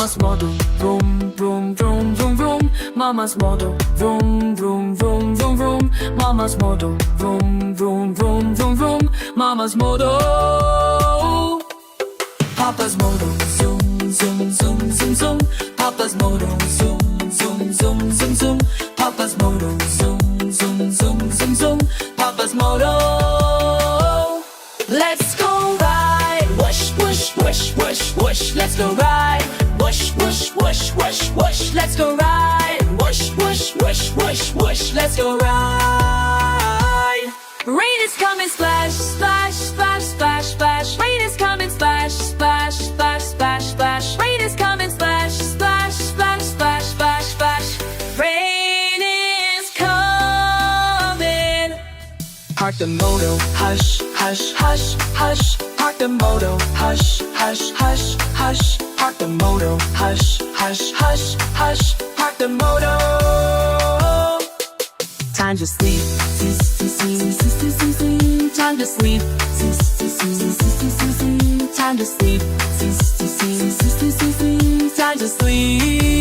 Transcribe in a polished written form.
Mama's motor, vroom, vroom, vroom, vroom, vroom. Mama's motor, vroom, vroom, vroom, vroom, vroom. Mama's motor, vroom, vroom, vroom, vroom, vroom. Mama's motor. Papa's motor, zoom, zoom, zoom, zoom, zoom. Papa's motor, zoom, zoom, zoom, zoom, zoom. Papa's motor, zoom, zoom, zoom, zoom, zoom. Papa's motor. Let's go ride, whoosh, whoosh, whoosh, whoosh, whoosh. Let's go ride, whoosh, whoosh, whoosh, whoosh, whoosh. Let's go ride, whoosh, whoosh, whoosh, whoosh, whoosh. Let's go ride. Rain is coming, splash, splash, splash, splash, splash. Rain is coming, splash, splash, splash, splash, splash. Rain is coming, splash, splash, splash, splash, splash, splash. Rain is coming. Park the motor, hush, hush, hush, hush. Park the motor, hush, hush, hush, hush. Park the motor, hush, hush, hush, hush. Park the motor. Time to sleep, time to sleep, time to sleep, time to sleep.